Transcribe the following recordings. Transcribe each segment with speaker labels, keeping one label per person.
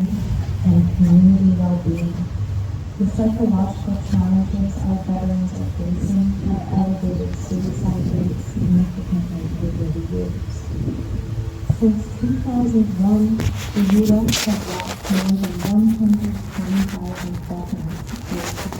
Speaker 1: and community well-being. The psychological challenges our veterans are facing have elevated suicide rates significantly over the years. Since 2001, the U.S. has lost more than 120,000 veterans globally.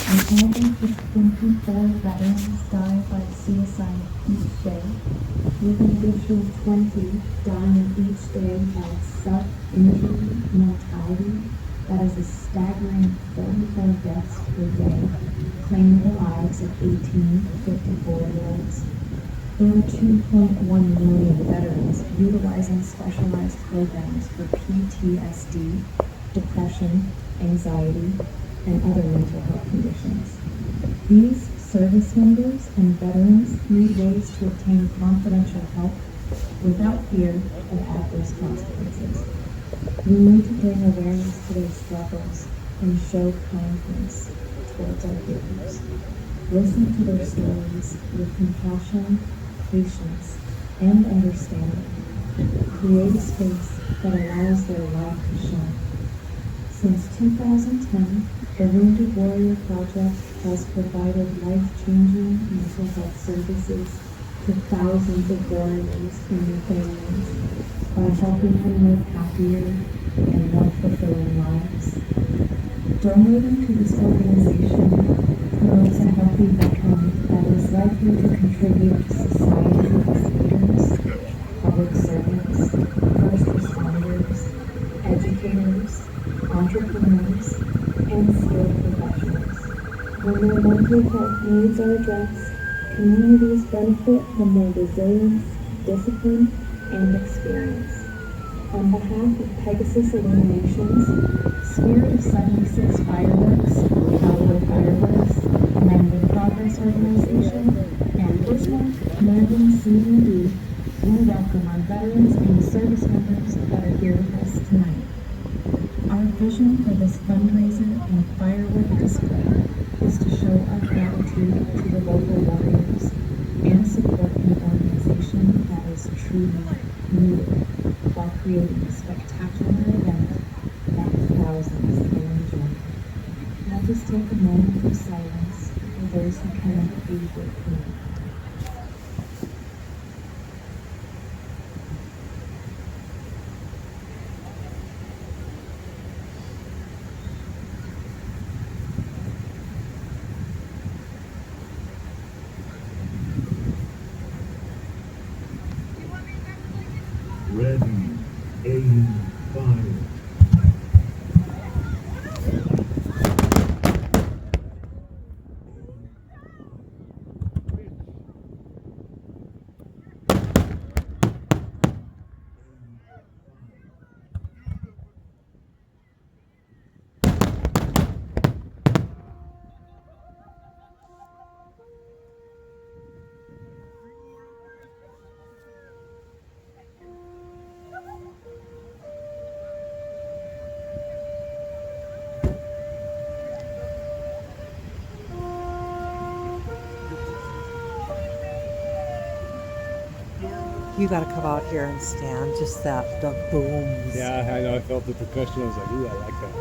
Speaker 1: An average of 24 veterans die by suicide each day, with an additional 20 dying each day by self-injury mortality. That is a staggering 44 deaths per day, claiming the lives of 18 to 54-year-olds. There are 2.1 million veterans utilizing specialized programs for PTSD, depression, anxiety, and other mental health conditions. These service members and veterans need ways to obtain confidential help without fear of adverse consequences. We need to bring awareness to their struggles and show kindness towards our heroes. Listen to their stories with compassion, patience, and understanding. Create a space that allows their light to shine. Since 2010, the Wounded Warrior Project has provided life-changing mental health services to thousands of warriors and their families by helping them live happier and more fulfilling lives. Donating to this organization promotes a healthy veteran that is likely to contribute to society as leaders, public servants, first responders, educators, entrepreneurs, and skilled professionals. When their mental health needs are addressed, communities benefit from their resilience, discipline, and experience. On behalf of Pegasus Illuminations, Spirit of 76 Fireworks, Cowboy Fireworks, Mandan Progress Organization, and personal Mandan CBD, we welcome our veterans and service members that are here with us tonight. Our vision for this fundraiser and firework display is to show our gratitude to the local warriors and support an organization that is truly needed while creating a spectacular event that thousands can enjoy. Let us take a moment of silence for those who cannot be here tonight.
Speaker 2: Ready, aim, fire.
Speaker 3: You got to come out here and stand. Just the booms.
Speaker 4: Yeah, I know. I felt the percussion. I was like, ooh, I like that.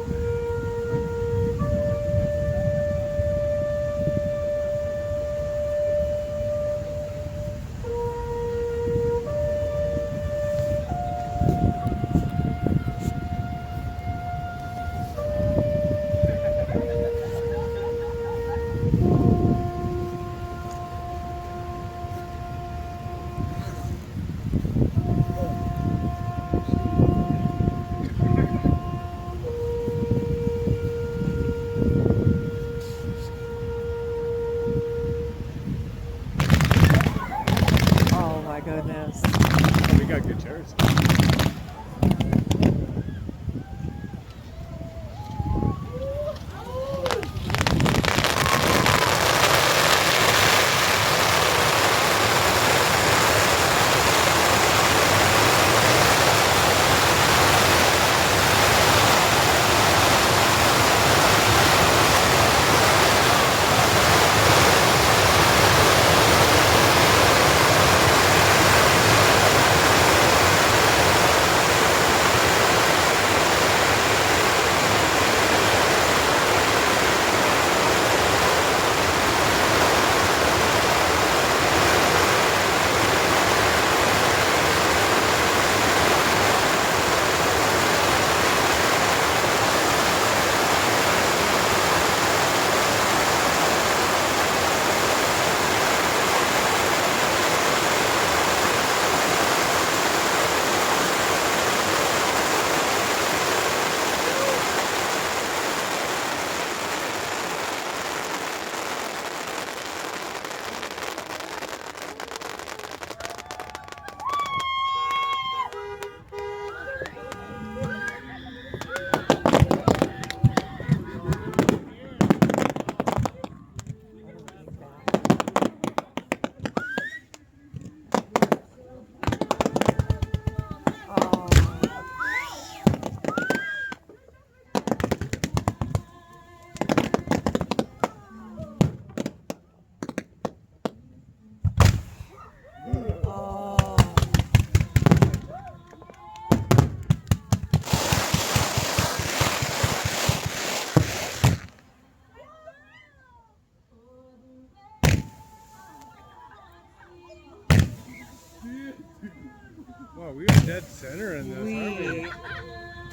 Speaker 4: dead center in this, aren't we?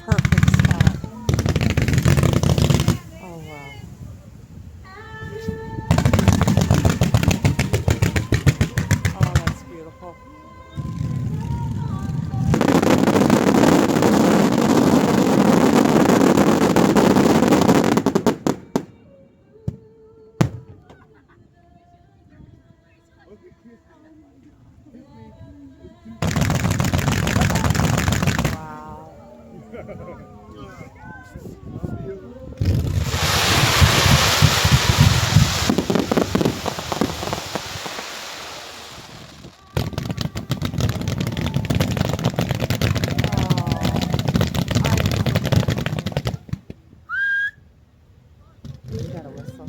Speaker 3: Perfect spot. Oh wow. Oh, that's beautiful. Wow. You gotta whistle.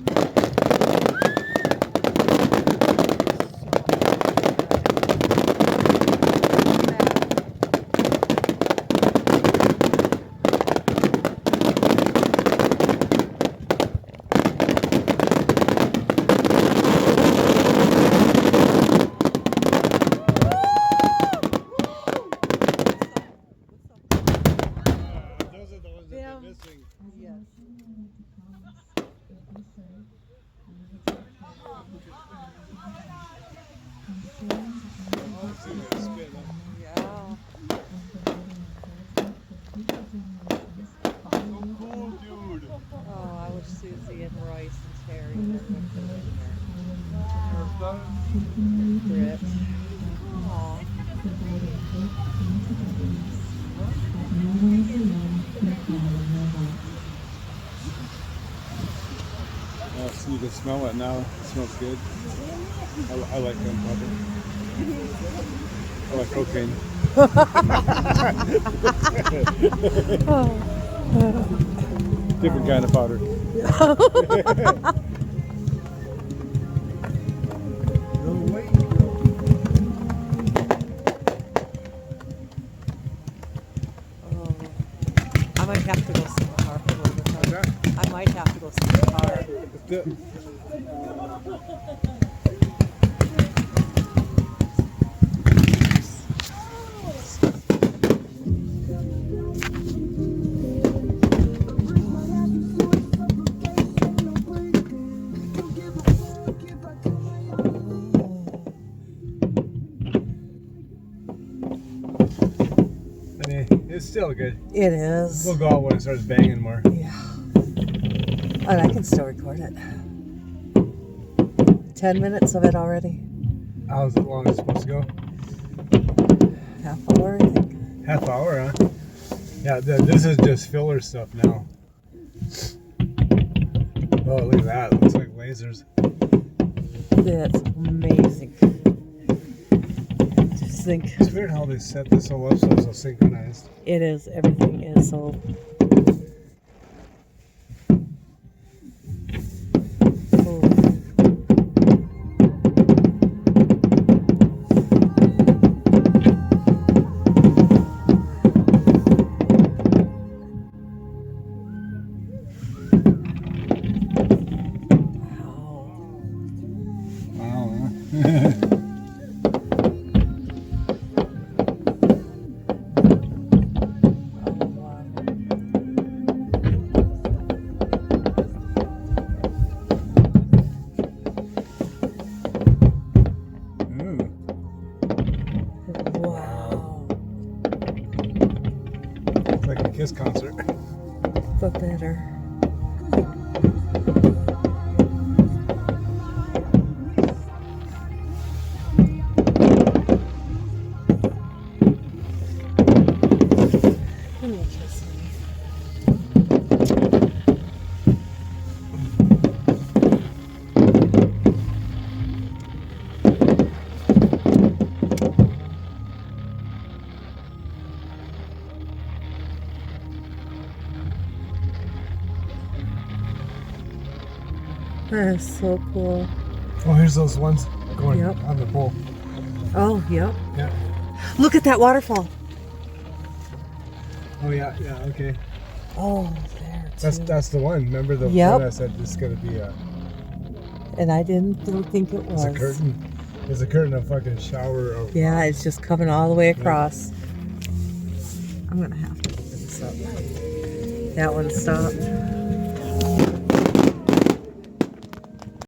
Speaker 4: Those are the ones that they're missing.
Speaker 3: Yes.
Speaker 4: Oh, see that spin, huh?
Speaker 3: Yeah.
Speaker 4: Cool, dude.
Speaker 3: Oh, I wish Susie and Royce and Terry would have been here. Grit. Aw.
Speaker 4: Oh, so you can smell it now. It smells good. I like gunpowder. I like cocaine. Different kind of powder.
Speaker 3: Oh. I might have to go see the car for a little bit.
Speaker 4: What's that?
Speaker 3: I might have to go see the car.
Speaker 4: Let's do it. I mean, it's still good.
Speaker 3: It is.
Speaker 4: We'll go out when it starts banging more.
Speaker 3: Yeah. And I can still record it. 10 minutes of it already.
Speaker 4: How's it long as it's supposed to go?
Speaker 3: Half hour, I think.
Speaker 4: Half hour, huh? Yeah, this is just filler stuff now. Oh, look at that. It looks like lasers.
Speaker 3: That's amazing. Just think.
Speaker 4: It's weird how they set this all up so it's so synchronized.
Speaker 3: It is. Everything is so.
Speaker 4: Wow. Huh?
Speaker 3: Wow.
Speaker 4: It's like a Kiss concert.
Speaker 3: But better. That is so cool.
Speaker 4: Oh, here's those ones going
Speaker 3: Yep.
Speaker 4: on the pole.
Speaker 3: Oh, yep.
Speaker 4: Yeah.
Speaker 3: Look at that waterfall.
Speaker 4: Oh, yeah, okay.
Speaker 3: Oh, there too.
Speaker 4: That's the one. Remember the
Speaker 3: Yep.
Speaker 4: one I said this is going to be a...
Speaker 3: And I didn't think it was.
Speaker 4: It's a curtain. There's a curtain of fucking shower. Of,
Speaker 3: Yeah, it's just coming all the way across. I'm gonna have to open this up. That one stopped.